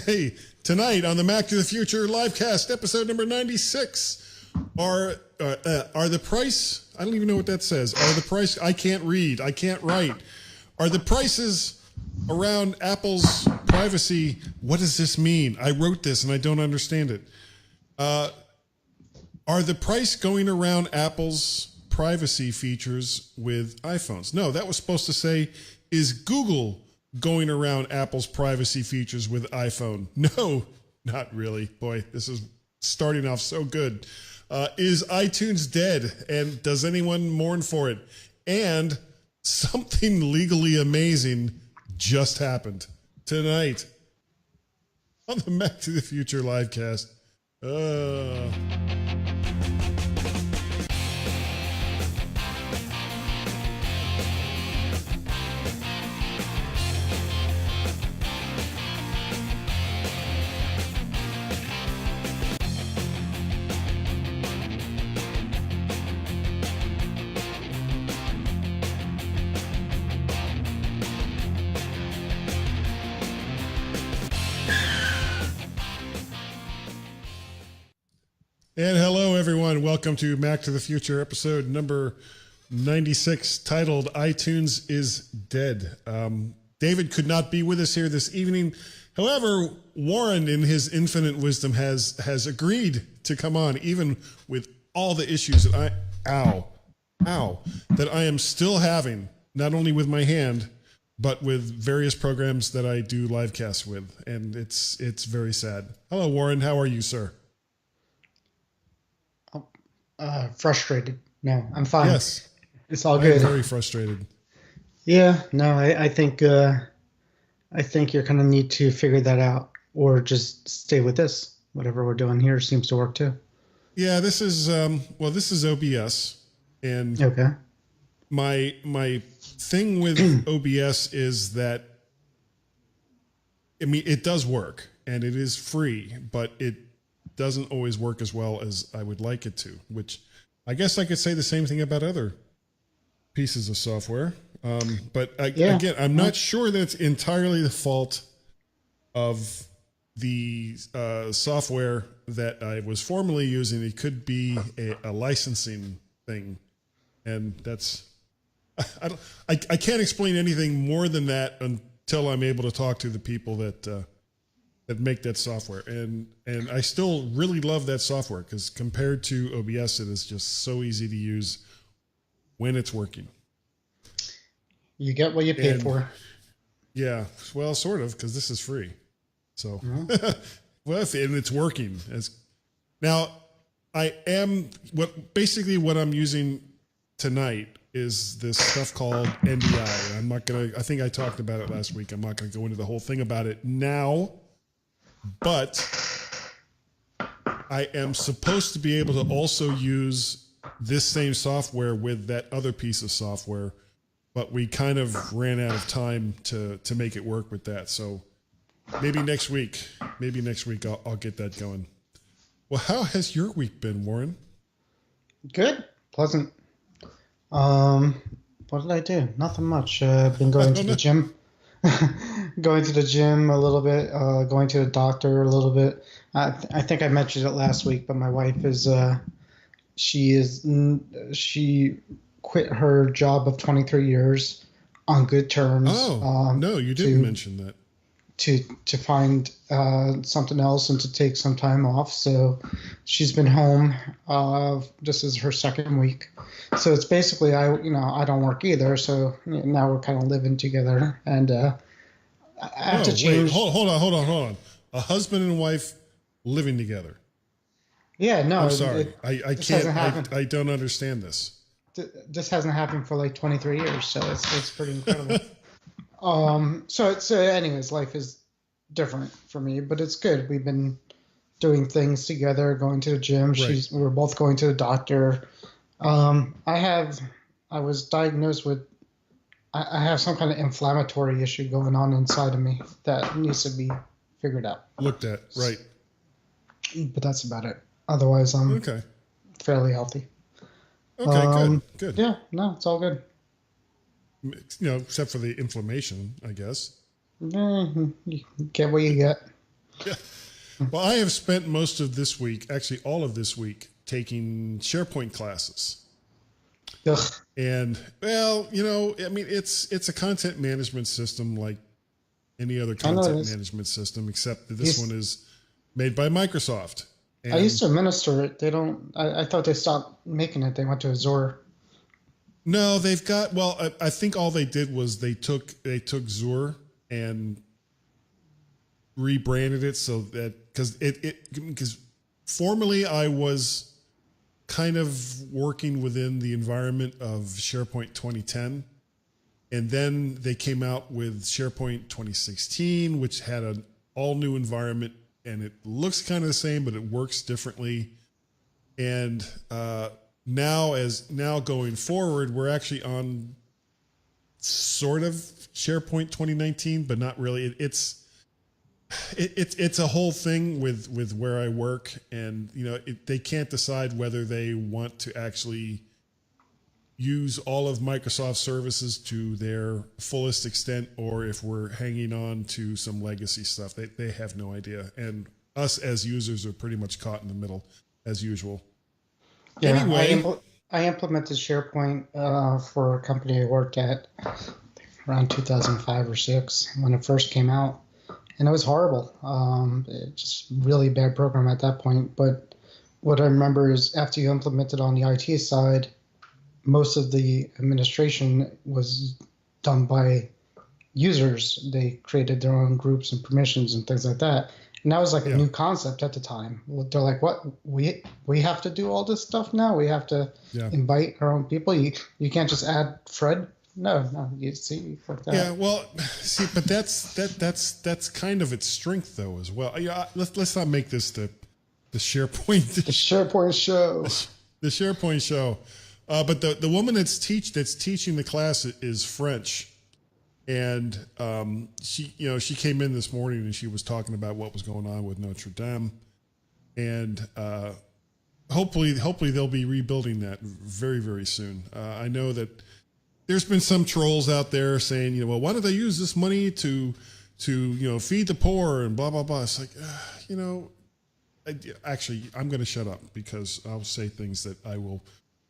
Hey, tonight on the Mac to the Future livecast, episode number 96, are the price, I don't even know what that says, are the price, I can't read, I can't write, are the prices around Apple's privacy, what does this mean? I wrote this and I don't understand it. Are the price going around Apple's privacy features with iPhones? No, that was supposed to say, is Google going around Apple's privacy features with iPhone? No, not really. Boy, this is starting off so good. Is iTunes dead? And does anyone mourn for it? And something legally amazing just happened tonight on the Mac to the Future livecast. And hello, everyone. Welcome to Mac to the Future, episode number 96, titled iTunes is Dead. David could not be with us here this evening. However, Warren, in his infinite wisdom, has agreed to come on, even with all the issues that that I am still having, not only with my hand, but with various programs that I do live casts with. And it's very sad. Hello, Warren. How are you, sir? Frustrated. No, I'm fine. Yes. It's all good. I'm very frustrated. Yeah, no, I think you're going to need to figure that out or just stay with this. Whatever we're doing here seems to work too. Yeah, this is OBS, and okay. My thing with OBS is that, I mean, it does work and it is free, but it doesn't always work as well as I would like it to, which I guess I could say the same thing about other pieces of software. But again, I'm not sure that it's entirely the fault of the software that I was formerly using. It could be a licensing thing. And that's, I can't explain anything more than that until I'm able to talk to the people that make that software. And I still really love that software because compared to OBS, it is just so easy to use when it's working. You get what you pay for. Yeah, well, sort of, because this is free. So, well, and it's working. Now, what I'm using tonight is this stuff called NDI. I think I talked about it last week. I'm not going to go into the whole thing about it now. But I am supposed to be able to also use this same software with that other piece of software, but we kind of ran out of time to make it work with that. So maybe next week I'll get that going. Well, how has your week been, Warren? Good. Pleasant. What did I do? Nothing much. I've been going to the gym. Going to the gym a little bit, going to the doctor a little bit. I think I mentioned it last week, but my wife is, she quit her job of 23 years on good terms. Oh, no, you didn't mention that. To find something else and to take some time off. So she's been home. This is her second week. So it's basically, I don't work either. So now we're kind of living together, and I have to change. Wait, hold on. A husband and wife living together. Yeah, no. I'm sorry. I can't. I don't understand this. This hasn't happened for like 23 years, so it's pretty incredible. So anyways, life is different for me, but it's good. We've been doing things together, going to the gym. Right. We were both going to the doctor. I was diagnosed with, I have some kind of inflammatory issue going on inside of me that needs to be figured out. Looked at, right. But that's about it. Otherwise, I'm fairly healthy. Okay, good. Yeah, no, it's all good. Except for the inflammation, I guess. You get what you get. Yeah. Well, I have spent most of this week, actually all of this week, taking SharePoint classes. Ugh. And well, I mean, it's a content management system like any other content management system, except that this one is made by Microsoft. And I used to administer it. They don't. I thought they stopped making it. They went to Azure. No, they've got. Well, I think all they did was they took Azure and rebranded it so that because formerly I was kind of working within the environment of SharePoint 2010, and then they came out with SharePoint 2016, which had an all new environment, and it looks kind of the same, but it works differently. And now going forward, we're actually on sort of SharePoint 2019, but not really. It's a whole thing with where I work, and they can't decide whether they want to actually use all of Microsoft services to their fullest extent, or if we're hanging on to some legacy stuff. They have no idea, and us as users are pretty much caught in the middle as usual. Yeah, anyway, I implemented SharePoint for a company I worked at around 2005 or 6 when it first came out. And it was horrible. Just really bad program at that point. But what I remember is after you implement it on the IT side, most of the administration was done by users. They created their own groups and permissions and things like that. And that was like a new concept at the time. They're like, what? We have to do all this stuff now? We have to invite our own people? You can't just add Fred? No, you see, like that. Yeah, well, see, but that's kind of its strength though as well. Yeah, let's not make this the SharePoint the SharePoint show. The SharePoint show. But the woman that's teaching the class is French, and she came in this morning and she was talking about what was going on with Notre Dame, and hopefully they'll be rebuilding that very, very soon. I know that there's been some trolls out there saying, well, why don't they use this money to feed the poor and blah, blah, blah. It's like, actually, I'm going to shut up because I'll say things that I will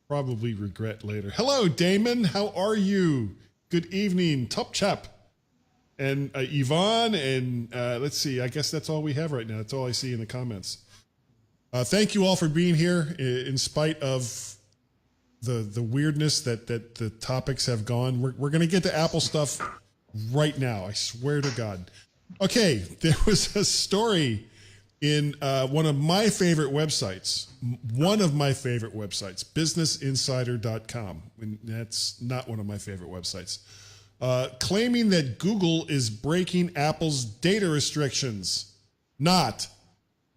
probably regret later. Hello, Damon. How are you? Good evening, Top Chap. And Yvonne, and let's see, I guess that's all we have right now. That's all I see in the comments. Thank you all for being here in spite of the weirdness that the topics have gone. We're going to get to Apple stuff right now. I swear to God. Okay, there was a story in one of my favorite websites, businessinsider.com. And that's not one of my favorite websites. Claiming that Google is breaking Apple's data restrictions. Not.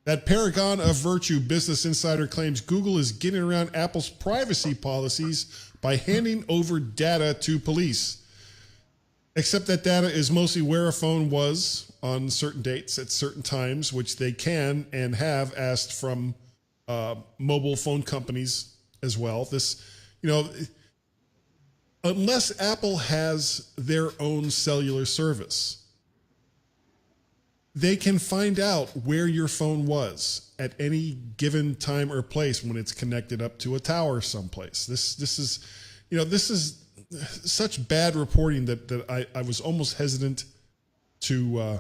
That paragon of virtue, Business Insider claims Google is getting around Apple's privacy policies by handing over data to police. Except that data is mostly where a phone was on certain dates at certain times, which they can and have asked from mobile phone companies as well. This, unless Apple has their own cellular service, they can find out where your phone was at any given time or place when it's connected up to a tower someplace. This is such bad reporting that I was almost hesitant to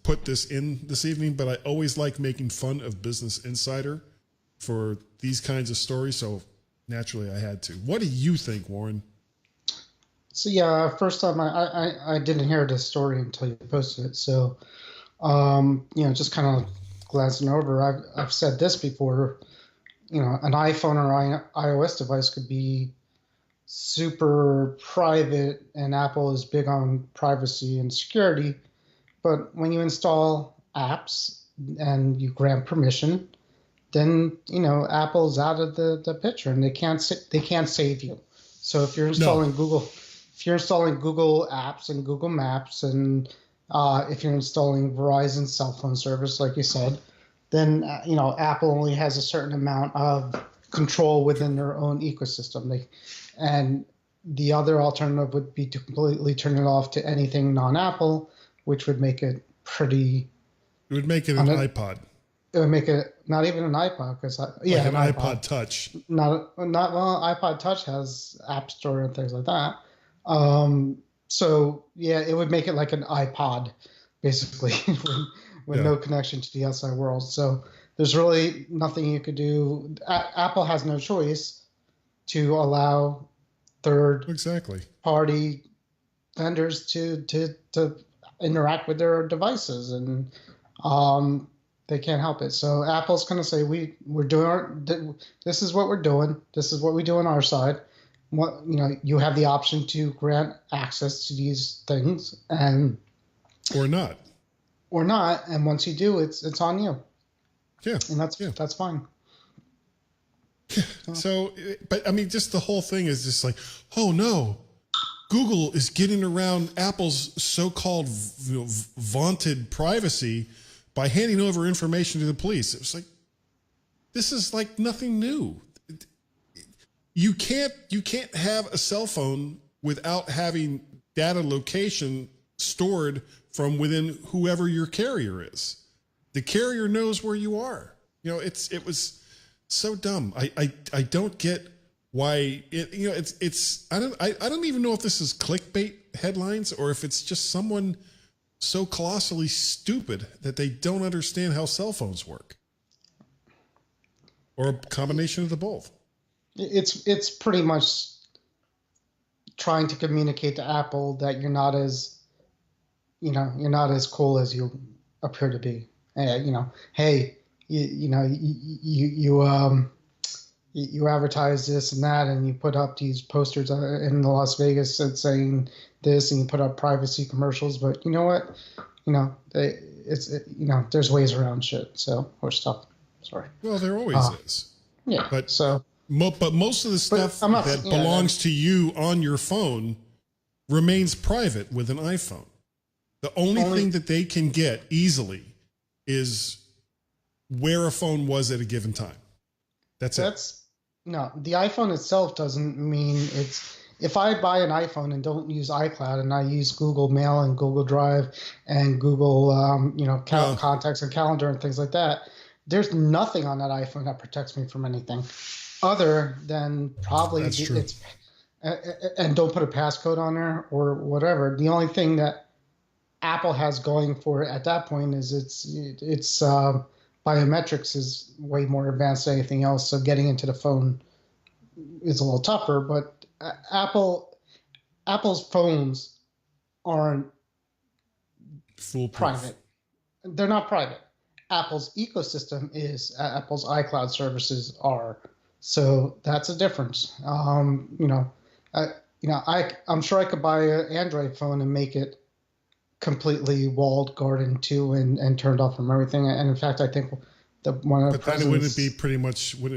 put this in this evening, but I always like making fun of Business Insider for these kinds of stories, so naturally I had to. What do you think, Warren? So first time I didn't hear this story until you posted it, so just kind of glancing over, I've said this before, an iPhone or iOS device could be super private, and Apple is big on privacy and security. But when you install apps and you grant permission, then Apple's out of the picture, and they can't save you. So if you're installing Google apps and Google Maps, and if you're installing Verizon cell phone service, like you said, then Apple only has a certain amount of control within their own ecosystem. And the other alternative would be to completely turn it off to anything non-Apple. which would make it pretty. It would make it an iPod. It would make it not even an iPod because like an iPod Touch. Not well. iPod Touch has App Store and things like that. So yeah, it would make it like an iPod, basically, with no connection to the outside world. So there's really nothing you could do. Apple has no choice to allow third-party vendors to interact with their devices, and they can't help it. So Apple's going to say we're doing this is what we're doing. This is what we do on our side. You have the option to grant access to these things or not. And once you do, it's on you. Yeah, and that's fine. So, but I mean, just the whole thing is just like, oh no, Google is getting around Apple's so-called vaunted privacy by handing over information to the police. It was like, this is like nothing new. You can't have a cell phone without having data location stored from within whoever your carrier is. The carrier knows where you are. It was so dumb. I don't get why I don't even know if this is clickbait headlines or if it's just someone so colossally stupid that they don't understand how cell phones work, or a combination of the both. It's pretty much trying to communicate to Apple that you're not as cool as you appear to be. Hey, you advertise this and that, and you put up these posters in Las Vegas saying this, and you put up privacy commercials. But you know what? There's ways around shit. Or stuff. Sorry. Well, there always is. Yeah. But most of the stuff that belongs to you on your phone remains private with an iPhone. The only thing that they can get easily is where a phone was at a given time. That's it. No, the iPhone itself doesn't mean it's. If I buy an iPhone and don't use iCloud and I use Google Mail and Google Drive and Google, contacts and calendar and things like that, there's nothing on that iPhone that protects me from anything, other than probably it's. And don't put a passcode on there or whatever. The only thing that Apple has going for it at that point is its biometrics is way more advanced than anything else. So getting into the phone is a little tougher. But Apple's phones aren't private. They're not private. Apple's ecosystem is. Apple's iCloud services are. So that's a difference. I'm sure I could buy an Android phone and make it completely walled garden too and turned off from everything. And in fact, I think one of the presidents, wouldn't it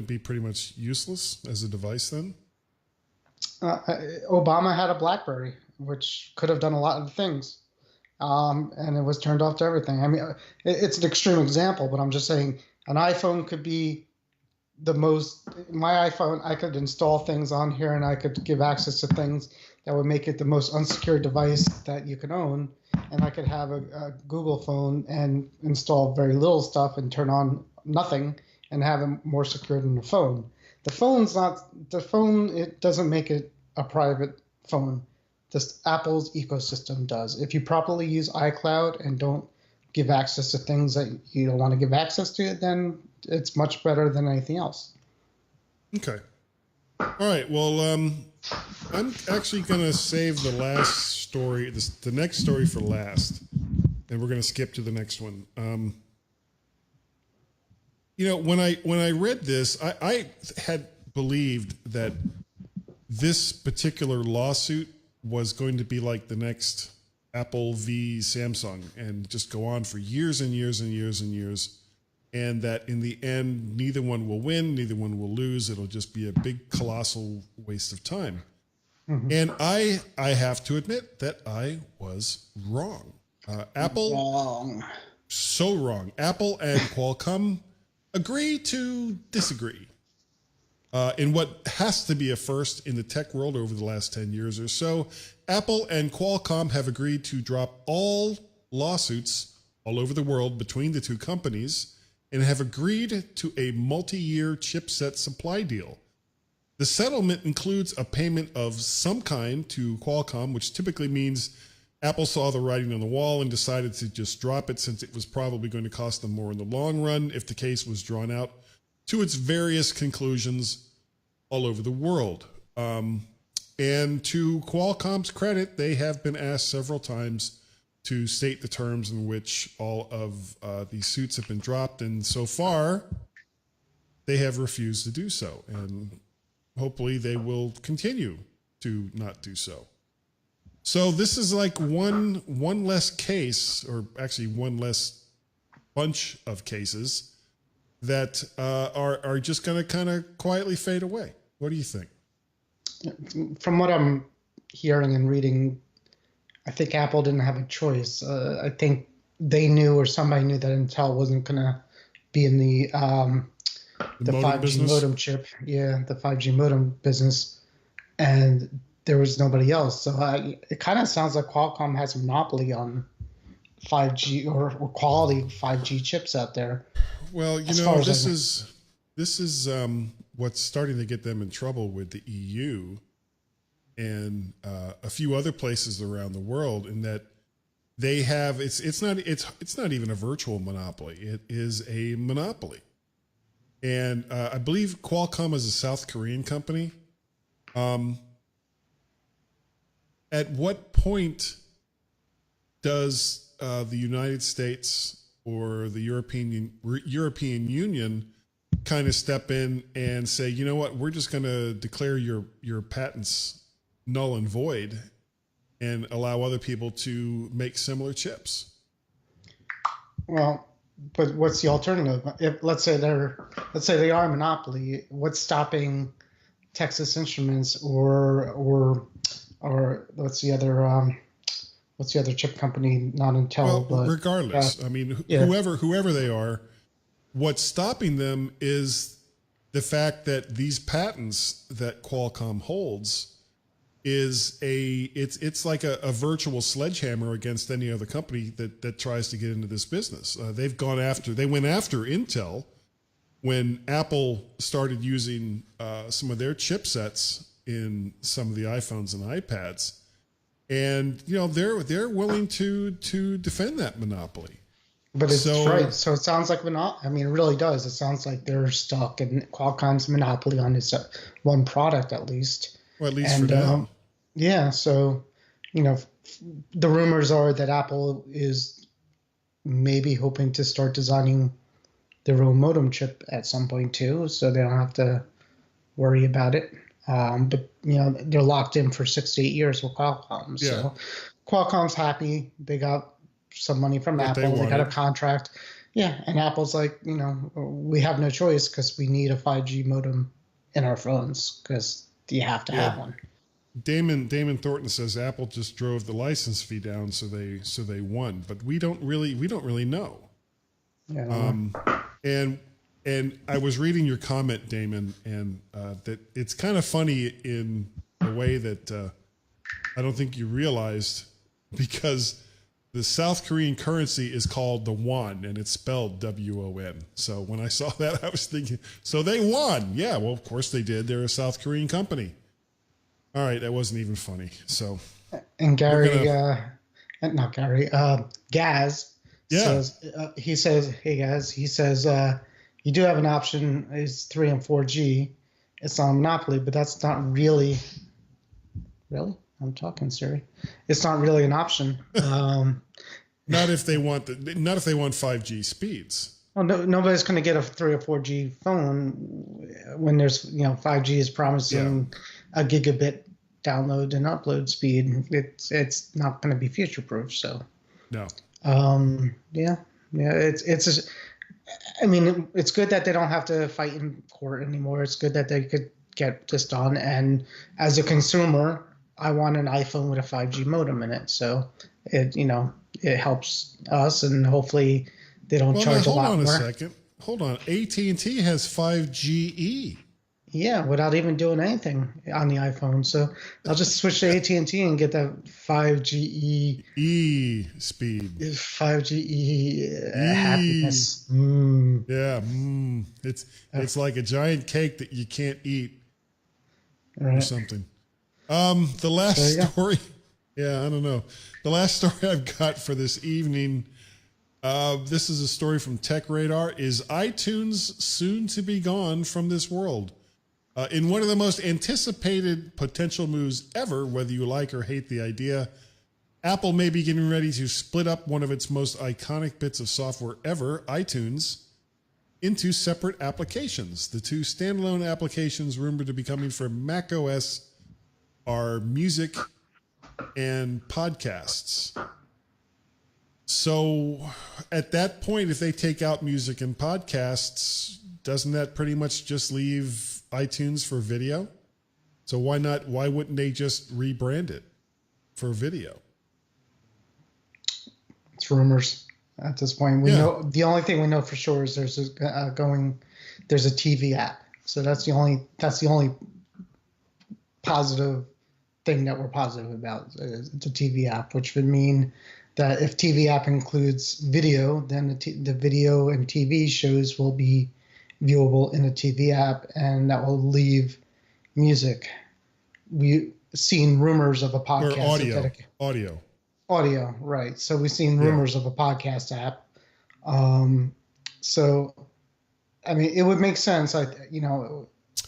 be pretty much useless as a device then? Obama had a BlackBerry, which could have done a lot of things, and it was turned off to everything. I mean, it's an extreme example, but I'm just saying an iPhone could be my iPhone, I could install things on here and I could give access to things that would make it the most unsecured device that you can own. And I could have a Google phone and install very little stuff and turn on nothing and have it more secure than the phone. It doesn't make it a private phone. Just Apple's ecosystem does. If you properly use iCloud and don't give access to things that you don't want to give access to, then it's much better than anything else. Okay. All right. Well, I'm actually going to save the last story, the next story for last, and we're going to skip to the next one. When I read this, I had believed that this particular lawsuit was going to be like the next Apple v. Samsung and just go on for years and years and years and years. And that in the end, neither one will win, neither one will lose. It'll just be a big, colossal waste of time. Mm-hmm. And I have to admit that I was wrong. So wrong. Apple and Qualcomm agree to disagree in what has to be a first in the tech world over the last 10 years or so. Apple and Qualcomm have agreed to drop all lawsuits all over the world between the two companies and have agreed to a multi-year chipset supply deal. The settlement includes a payment of some kind to Qualcomm, which typically means Apple saw the writing on the wall and decided to just drop it since it was probably going to cost them more in the long run if the case was drawn out to its various conclusions all over the world. And to Qualcomm's credit, they have been asked several times to state the terms in which all of these suits have been dropped. And so far, they have refused to do so. And hopefully they will continue to not do so. So this is like one less case, or actually one less bunch of cases that are just going to kind of quietly fade away. What do you think? From what I'm hearing and reading, I think Apple didn't have a choice. I think they knew, or somebody knew, that Intel wasn't going to be in the 5G business? modem chip. Yeah, the 5G modem business. And there was nobody else. So it kind of sounds like Qualcomm has a monopoly on 5G or quality 5G chips out there. Well, this is what's starting to get them in trouble with the EU and a few other places around the world, in that they have it's not even a virtual monopoly. It is a monopoly. And I believe Qualcomm is a South Korean company. At what point does the United States or the European Union kind of step in and say, you know what, we're just going to declare your patents null and void and allow other people to make similar chips? Well, but what's the alternative? If let's say they are a monopoly, what's stopping Texas Instruments or what's the other chip company? Not Intel, but regardless, I mean, whoever they are, what's stopping them is the fact that these patents that Qualcomm holds it's like a virtual sledgehammer against any other company that tries to get into this business. They went after Intel when Apple started using some of their chipsets in some of the iPhones and iPads, and they're willing to defend that monopoly. But it's right. So it sounds like I mean, it really does. It sounds like they're stuck in Qualcomm's monopoly on this one product, at least. Well, at least for now. Yeah. So, the rumors are that Apple is maybe hoping to start designing their own modem chip at some point too, so they don't have to worry about it. But they're locked in for 6 to 8 years with Qualcomm. Yeah. So Qualcomm's happy. They got some money from Apple. They got a contract. Yeah. And Apple's like, we have no choice because we need a 5G modem in our phones because you have to have one. Damon Thornton says Apple just drove the license fee down, so they won. But we don't really know. Yeah. And I was reading your comment, Damon, and that it's kind of funny in a way that I don't think you realized, because the South Korean currency is called the won, and it's spelled WON. So when I saw that, I was thinking, so they won. Yeah, well, of course they did. They're a South Korean company. All right, that wasn't even funny. So, and Gaz says, he says, hey Gaz, he says, you do have an option, is 3 and 4G. It's not a monopoly, but that's not really. I'm talking, Siri. It's not really an option. Not if they want 5G speeds. Well, nobody's going to get a 3 or 4G phone when there's 5G is promising a gigabit download and upload speed. It's not going to be future proof. So no. I mean, it's good that they don't have to fight in court anymore. It's good that they could get this done. And as a consumer, I want an iPhone with a 5G modem in it. So it helps us, and hopefully they don't charge a lot more. Hold on a second. Hold on. AT&T has 5GE. Yeah, without even doing anything on the iPhone. So I'll just switch to AT&T and get that 5GE Speed. 5GE E. happiness. Mm. Yeah. It's like a giant cake that you can't eat or Right. something. The last story. Yeah, I don't know. The last story I've got for this evening. This is a story from Tech Radar. Is iTunes soon to be gone from this world? In one of the most anticipated potential moves ever, whether you like or hate the idea, Apple may be getting ready to split up one of its most iconic bits of software ever, iTunes, into separate applications. The two standalone applications rumored to be coming for macOS are music and podcasts. So at that point, if they take out music and podcasts, doesn't that pretty much just leave iTunes for video? So why wouldn't they just rebrand it for video? It's rumors at this point. We know the only thing we know for sure is there's a TV app. So that's the only positive thing that we're positive about. It's a TV app, which would mean that if TV app includes video, then the video and TV shows will be viewable in a TV app, and that will leave music. We've seen rumors of a podcast. Or audio, right. So we've seen rumors of a podcast app. So, I mean, it would make sense,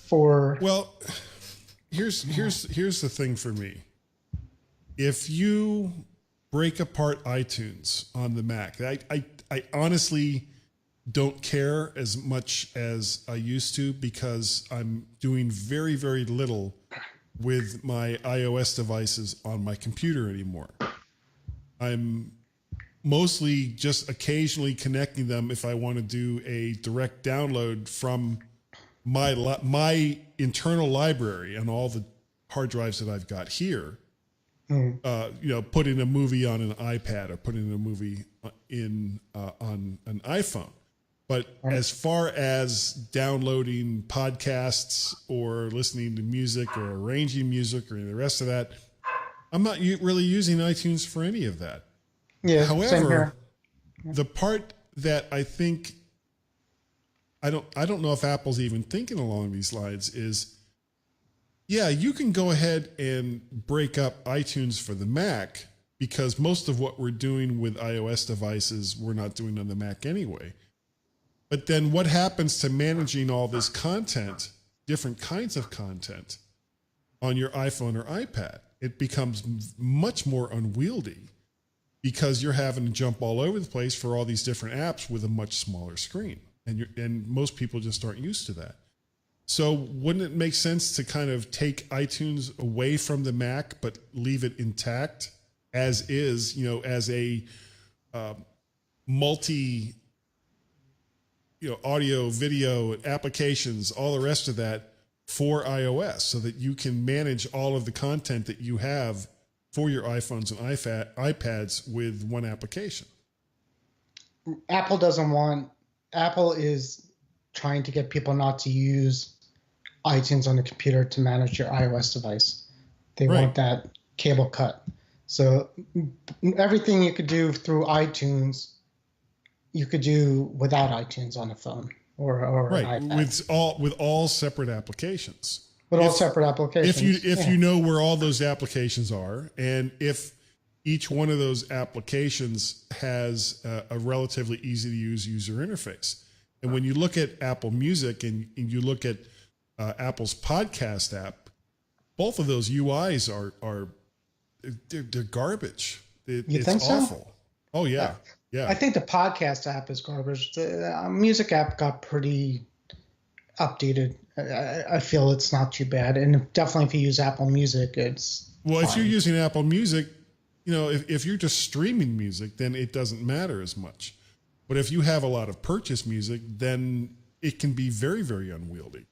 for... Well, here's the thing for me. If you break apart iTunes on the Mac, I honestly don't care as much as I used to, because I'm doing very, very little with my iOS devices on my computer anymore. I'm mostly just occasionally connecting them if I want to do a direct download from my internal library and all the hard drives that I've got here. Putting a movie on an iPad or putting a movie on an iPhone. But as far as downloading podcasts or listening to music or arranging music or any of the rest of that, I'm not really using iTunes for any of that. Yeah. However, the part that I think I don't know if Apple's even thinking along these lines is, yeah, you can go ahead and break up iTunes for the Mac, because most of what we're doing with iOS devices we're not doing on the Mac anyway. But then what happens to managing all this content, different kinds of content, on your iPhone or iPad? It becomes much more unwieldy, because you're having to jump all over the place for all these different apps with a much smaller screen. And most people just aren't used to that. So wouldn't it make sense to kind of take iTunes away from the Mac, but leave it intact as is, as a multi, audio, video, applications, all the rest of that for iOS, so that you can manage all of the content that you have for your iPhones and iPads with one application? Apple is trying to get people not to use iTunes on the computer to manage your iOS device. They want that cable cut. So everything you could do through iTunes, you could do without iTunes on the phone or an iPad. With all separate applications. All separate applications. If you know where all those applications are, and if each one of those applications has a relatively easy to use user interface. And when you look at Apple Music and you look at Apple's podcast app, both of those UIs are they're garbage. You it's think so? Awful. Oh yeah. Yeah. I think the podcast app is garbage. The music app got pretty updated. I feel it's not too bad. And definitely if you use Apple Music, it's fine. If you're using Apple Music, if you're just streaming music, then it doesn't matter as much. But if you have a lot of purchase music, then it can be very, very unwieldy.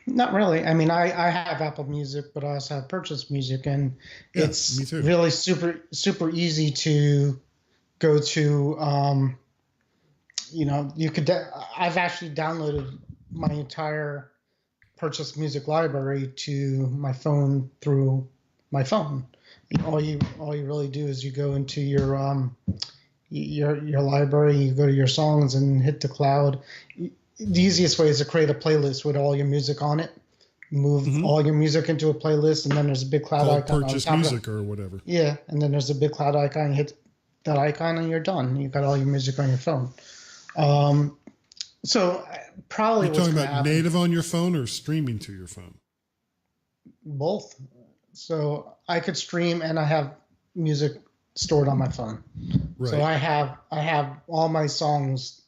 Not really. I mean, I have Apple Music, but I also have purchase music, and it's really super, super easy to go to. You could. I've actually downloaded my entire purchase music library to my phone through my phone. All you really do is you go into your library, you go to your songs and hit the cloud. The easiest way is to create a playlist with all your music on it. Move all your music into a playlist, and then there's a big cloud icon. Purchase music or whatever. Yeah, and then there's a big cloud icon. You hit that icon, and you're done. You've got all your music on your phone. So probably you're talking about native on your phone or streaming to your phone. Both. So I could stream, and I have music stored on my phone. Right. So I have all my songs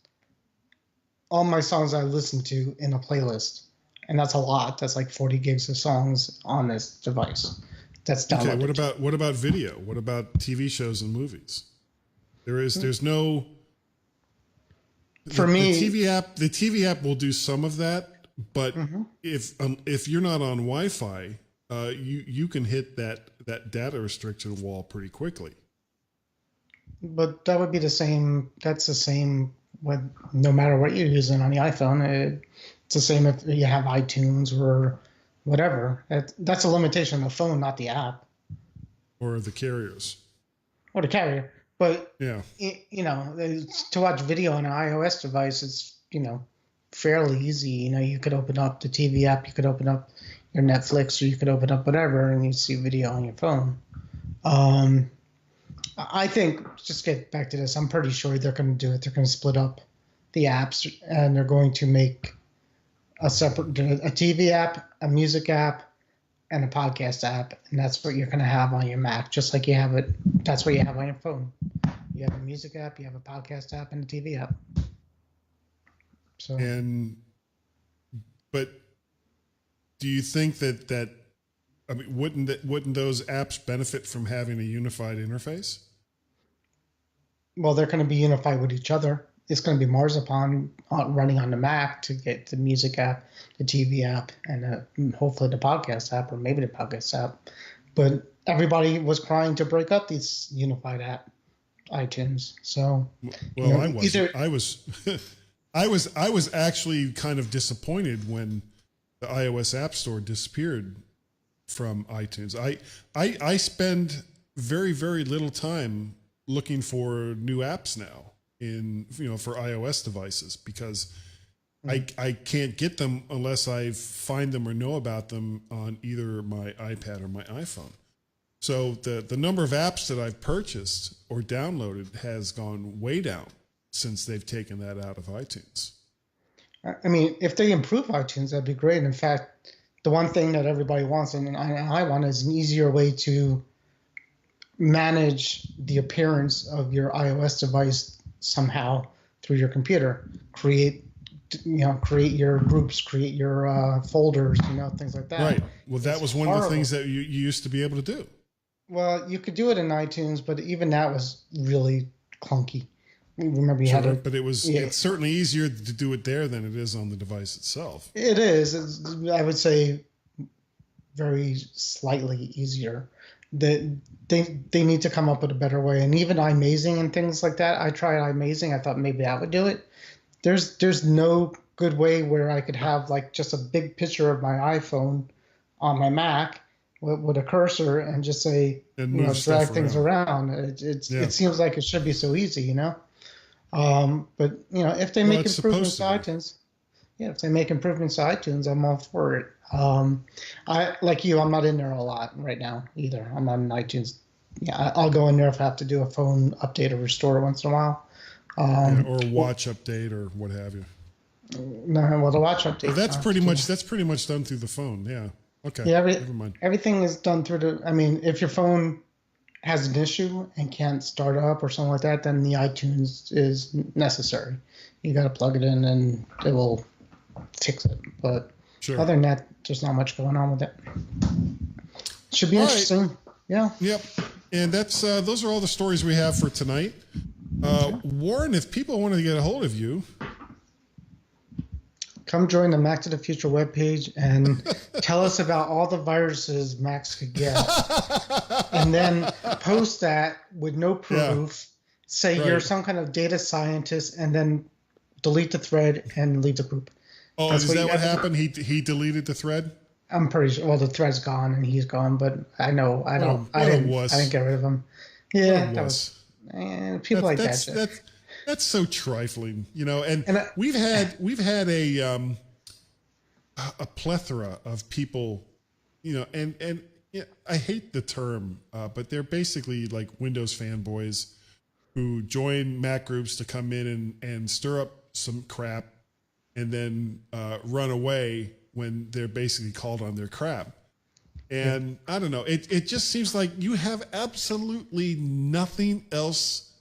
I listen to in a playlist. And that's a lot. That's like 40 gigs of songs on this device. That's downloaded. Okay, what about video? What about TV shows and movies? There's no. For me, the TV app will do some of that, but if you're not on Wi-Fi, you can hit that data restriction wall pretty quickly. But that would be the same. That's the same with no matter what you're using on the iPhone. It's the same if you have iTunes or whatever. That's a limitation of the phone, not the app. Or the carriers. Or the carrier. But, yeah, to watch video on an iOS device, it's, fairly easy. You could open up the TV app, you could open up your Netflix, or you could open up whatever, and you see video on your phone. I think, just get back to this, I'm pretty sure they're going to do it. They're going to split up the apps, and they're going to make a TV app, a music app, and a podcast app, and that's what you're going to have on your Mac, just like you have it. That's what you have on your phone. You have a music app, you have a podcast app, and a TV app. So. But do you think that I mean, wouldn't those apps benefit from having a unified interface? Well, they're going to be unified with each other. It's going to be Marzipan running on the Mac to get the music app, the TV app, and hopefully the podcast app, or maybe the podcast app. But everybody was crying to break up these unified app, iTunes. So, well, I was actually kind of disappointed when the iOS App Store disappeared from iTunes. I spend very, very little time looking for new apps now for iOS devices, because I can't get them unless I find them or know about them on either my iPad or my iPhone. So the number of apps that I've purchased or downloaded has gone way down since they've taken that out of iTunes. I mean, if they improve iTunes, that'd be great. In fact, the one thing that everybody wants, and I want, is an easier way to manage the appearance of your iOS device somehow through your computer. Create your groups, create your folders, things like that. Right. Well, that was one of the things that you used to be able to do. Well, you could do it in iTunes, but even that was really clunky. Remember, you had to, but it's certainly easier to do it there than it is on the device itself. It is. I would say very slightly easier. They need to come up with a better way. And even iMazing and things like that. I tried iMazing. I thought maybe that would do it. There's no good way where I could have like just a big picture of my iPhone on my Mac with a cursor and just say, drag things around. It seems like it should be so easy, But if they make improvements to iTunes, if they make improvements to iTunes, I'm all for it. I like you. I'm not in there a lot right now either. I'm on iTunes. Yeah, I'll go in there if I have to do a phone update or restore once in a while, or a watch update or what have you. No, well, the watch update. Well, that's pretty much done through the phone. Yeah. Okay. Yeah. Never mind. Everything is done through the. I mean, if your phone has an issue and can't start up or something like that, then the iTunes is necessary. You got to plug it in and it will fix it. But other than that, there's not much going on with it. Should be interesting. Right. Yeah. Yep. And that's those are all the stories we have for tonight. Warren, if people want to get a hold of you, come join the Mac to the Future webpage and tell us about all the viruses Macs could get. And then post that with no proof. Say you're some kind of data scientist, and then delete the thread and leave the group. Oh, is that what happened? He deleted the thread? I'm pretty sure. Well, the thread's gone and he's gone, but I know I didn't get rid of him. Yeah, that was. And people like that. That's so trifling, you know. And we've had a plethora of people, you know, and yeah, I hate the term, but they're basically like Windows fanboys who join Mac groups to come in and stir up some crap and then run away when they're basically called on their crap. And I don't know, it just seems like you have absolutely nothing else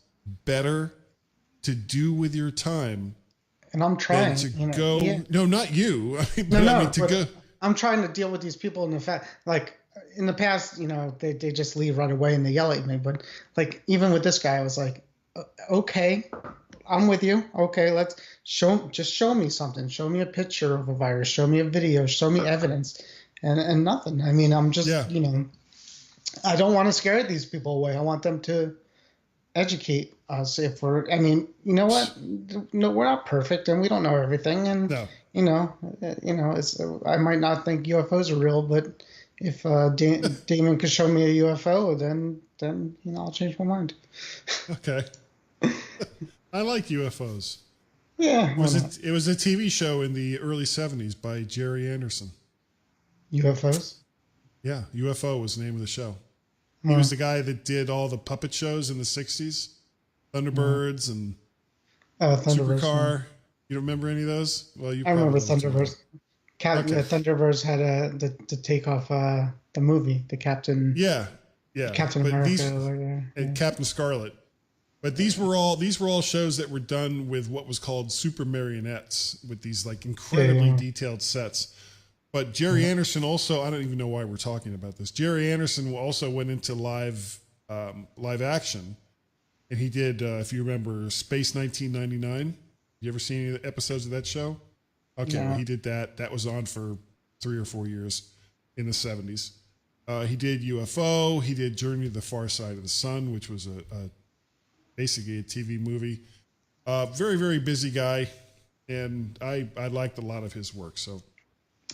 better to do with your time. And I'm trying to go. Yeah. No, not you. I'm trying to deal with these people in the fact, like in the past, you know, they just leave right away and they yell at me. But like even with this guy, I was like, okay, I'm with you. Okay, let's show me something. Show me a picture of a virus. Show me a video. Show me evidence. And nothing. I mean, I'm just, you know, I don't want to scare these people away. I want them to educate us. I mean, you know what? No, we're not perfect and we don't know everything. And, you know, I might not think UFOs are real, but if Damon could show me a UFO, then, you know, I'll change my mind. Okay. I like UFOs. Yeah. It was a TV show in the early 70s by Jerry Anderson. UFOs? Yeah, UFO was the name of the show. He was the guy that did all the puppet shows in the 60s. Thunderbirds and Supercar. You don't remember any of those? Well, I remember Thunderbirds. Thunderbirds had to take off the movie, the Captain. Yeah. Captain America. And Captain Scarlet. But these were all shows that were done with what was called super marionettes, with these like incredibly detailed sets. But Jerry Anderson also, I don't even know why we're talking about this. Jerry Anderson also went into live action, and he did, if you remember, Space 1999. You ever seen any of the episodes of that show? Okay, well, he did that. That was on for 3 or 4 years in the 70s. He did UFO. He did Journey to the Far Side of the Sun, which was basically a TV movie. Very, very busy guy, and I liked a lot of his work, so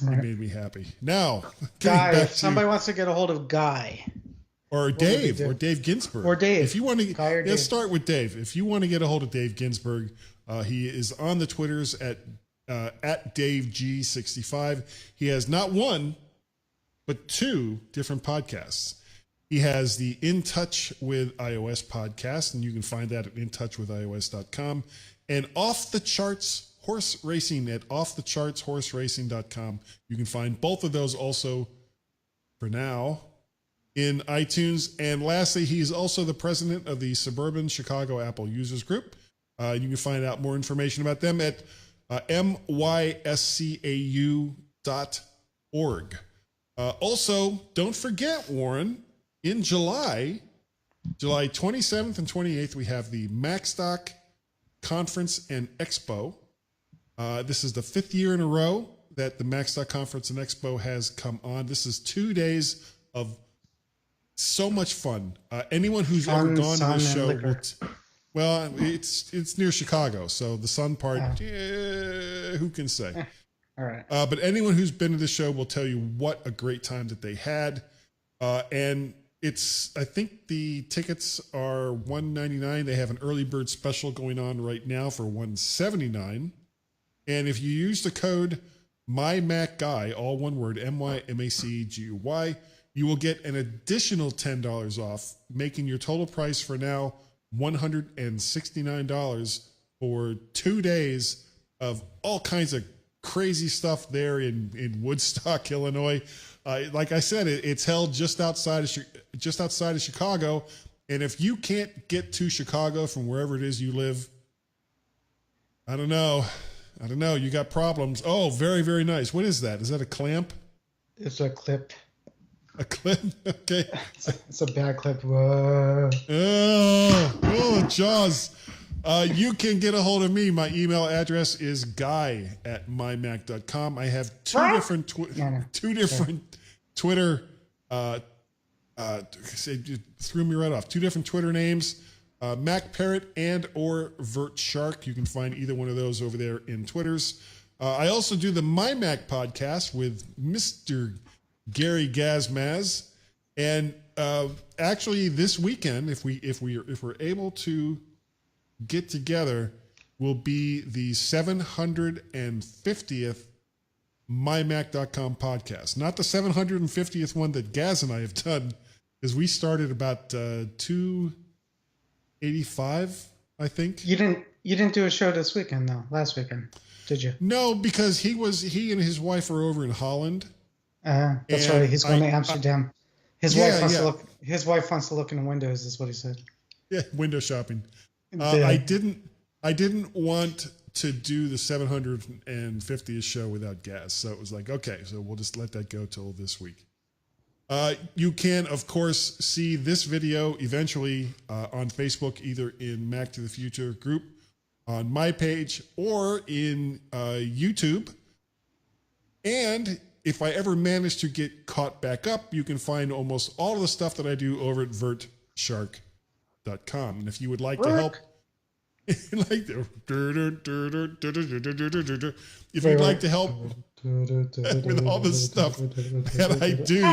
it made me happy. Now, Guy, if somebody wants to get a hold of Guy. Or Dave Ginsburg. Or Dave. If you want to, let's start with Dave. If you want to get a hold of Dave Ginsburg, he is on the Twitters at DaveG65. He has not one, but 2 different podcasts. He has the In Touch with iOS podcast, and you can find that at intouchwithios.com. And Off the Charts Horse Racing at offthechartsHorseRacing.com. You can find both of those also, for now, in iTunes. And lastly, he's also the president of the Suburban Chicago Apple Users Group. You can find out more information about them at myscau.org. Also, don't forget, Warren, in July 27th and 28th, we have the MacStock Conference and Expo. This is the 5th year in a row that the MacStock Conference and Expo has come on. This is 2 days of so much fun. Anyone who's ever gone to this show well, it's near Chicago, so the sun part, who can say? All right. But anyone who's been to the show will tell you what a great time that they had. And I think the tickets are $199. They have an early bird special going on right now for $179. And if you use the code MyMacGuy, all one word, MyMacGuy, you will get an additional $10 off, making your total price for now $169 for 2 days of all kinds of crazy stuff there in Woodstock, Illinois. Like I said, it's held just outside of Chicago. And if you can't get to Chicago from wherever it is you live, I don't know. You got problems. Oh, very, very nice. What is that? Is that a clamp? It's a clip. A clip? Okay. It's a bad clip. Whoa. Oh, Jaws. You can get a hold of me. My email address is guy@mymac.com. I have two different Twitter. It threw me right off. 2 different Twitter names. Mac Parrot and or Vert Shark. You can find either one of those over there in Twitters. I also do the MyMac Podcast with Mr. Gary Gazmaz. And actually this weekend, if we're able to get together, will be the 750th MyMac.com podcast. Not the 750th one that Gaz and I have done, because we started about 285, I think. You didn't do a show this weekend though. Last weekend, did you? No, because he and his wife are over in Holland. That's right. He's going to Amsterdam. His wife wants to look in the windows, is what he said. Yeah, window shopping. I didn't want to do the 750th show without Gaz, so it was like, okay, so we'll just let that go till this week. You can, of course, see this video eventually on Facebook, either in Mac to the Future group, on my page, or in YouTube. And if I ever manage to get caught back up, you can find almost all of the stuff that I do over at vertshark.com. And if you would like to help, if you'd like to help with all the stuff that I do,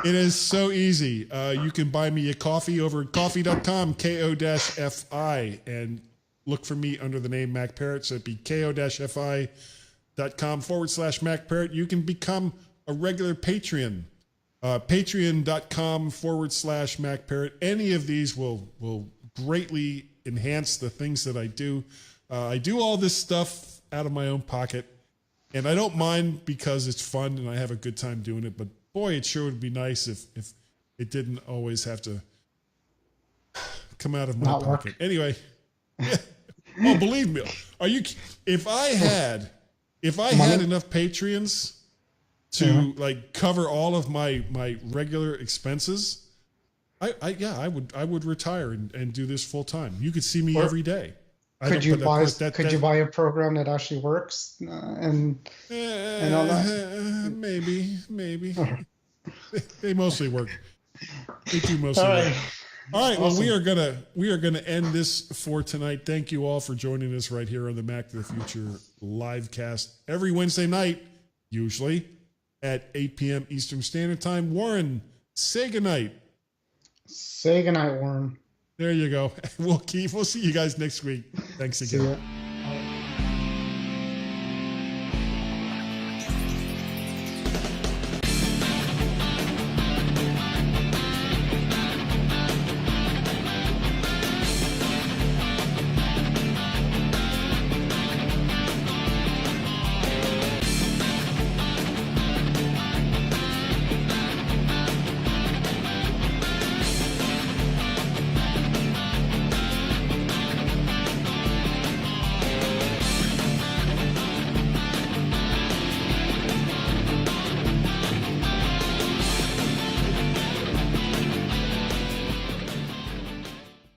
it is so easy. You can buy me a coffee over at coffee.com, KO-FI, and look for me under the name Mac Parrot. So it'd be KO-FI.com/Mac Parrot. You can become a regular Patreon. Patreon.com/Mac Parrot. Any of these will greatly enhance the things that I do. I do all this stuff out of my own pocket, and I don't mind because it's fun and I have a good time doing it. But boy, it sure would be nice if it didn't always have to come out of my pocket. Anyway, yeah. Oh, believe me, if I had enough Patreons to like cover all of my regular expenses, I would retire and do this full time. You could see me every day. Could you buy a program that actually works and all that? Maybe. They mostly work. They do mostly work. All right. Awesome. Well, we are gonna end this for tonight. Thank you all for joining us right here on the Mac to the Future live cast every Wednesday night, usually at 8 p.m. Eastern Standard Time. Warren, say goodnight. Say goodnight, Warren. There you go. We'll see you guys next week. Thanks again.